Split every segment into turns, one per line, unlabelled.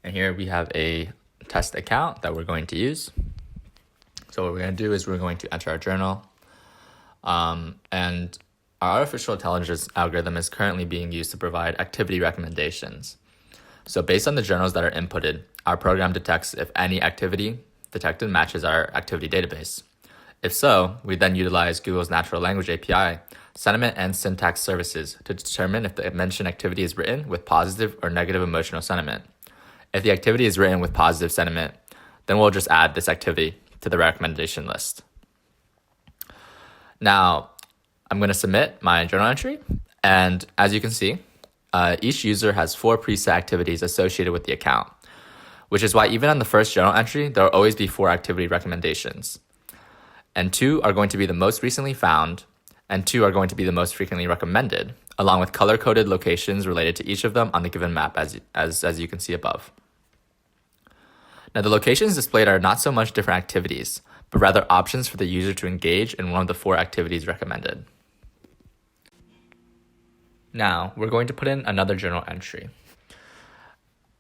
And here we have a test account that we're going to use. So what we're going to do is we're going to enter our journal. And our artificial intelligence algorithm is currently being used to provide activity recommendations. So based on the journals that are inputted, our program detects if any activity detected matches our activity database. If so, we then utilize Google's natural language API, sentiment and syntax services to determine if the mentioned activity is written with positive or negative emotional sentiment. If the activity is written with positive sentiment, then we'll just add this activity to the recommendation list. Now, I'm going to submit my journal entry, and as you can see, each user has 4 preset activities associated with the account, which is why even on the first journal entry, there will always be 4 activity recommendations. And 2 are going to be the most recently found, and 2 are going to be the most frequently recommended, along with color-coded locations related to each of them on the given map, as you can see above. Now, the locations displayed are not so much different activities, but rather options for the user to engage in one of the 4 activities recommended. Now, we're going to put in another journal entry.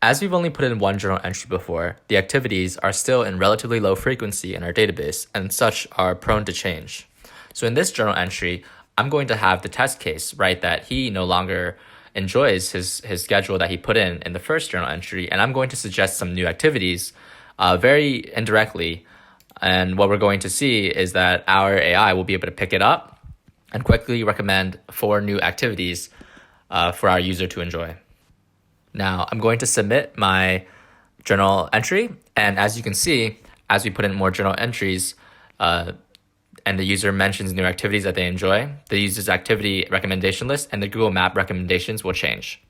As we've only put in one journal entry before, the activities are still in relatively low frequency in our database and such are prone to change. So in this journal entry, I'm going to have the test case write that he no longer enjoys his schedule that he put in the first journal entry, and I'm going to suggest some new activities very indirectly. And what we're going to see is that our AI will be able to pick it up and quickly recommend 4 new activities for our user to enjoy. Now, I'm going to submit my journal entry, and as you can see, as we put in more journal entries, and the user mentions new activities that they enjoy, the user's activity recommendation list and the Google Map recommendations will change.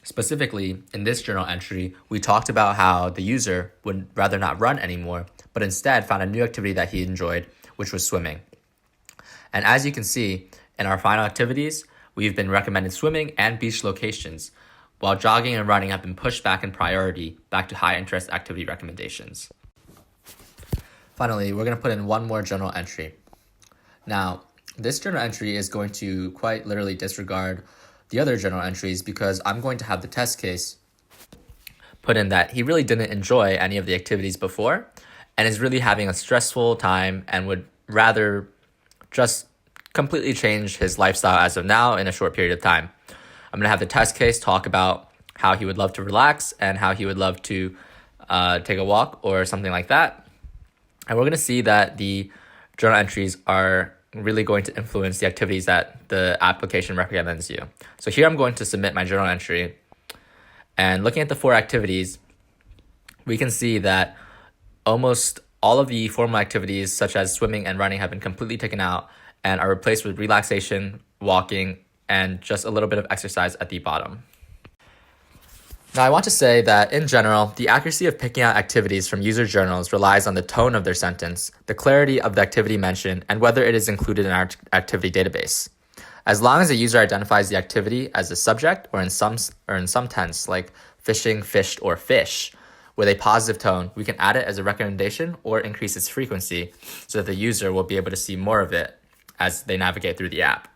Specifically, in this journal entry, we talked about how the user would rather not run anymore, but instead found a new activity that he enjoyed, which was swimming. And as you can see, in our final activities, we've been recommended swimming and beach locations, while jogging and running have been pushed back in priority back to high interest activity recommendations. Finally, we're going to put in one more journal entry. Now, this journal entry is going to quite literally disregard the other journal entries because I'm going to have the test case put in that he really didn't enjoy any of the activities before and is really having a stressful time and would rather just completely change his lifestyle as of now in a short period of time. I'm going to have the test case talk about how he would love to relax and how he would love to take a walk or something like that. And we're going to see that the journal entries are really going to influence the activities that the application recommends you. So here I'm going to submit my journal entry. And looking at the 4 activities, we can see that almost all of the formal activities such as swimming and running have been completely taken out and are replaced with relaxation, walking, and just a little bit of exercise at the bottom. Now, I want to say that in general, the accuracy of picking out activities from user journals relies on the tone of their sentence, the clarity of the activity mentioned, and whether it is included in our activity database. As long as the user identifies the activity as a subject or in some tense, like fishing, fished, or fish, with a positive tone, we can add it as a recommendation or increase its frequency so that the user will be able to see more of it as they navigate through the app.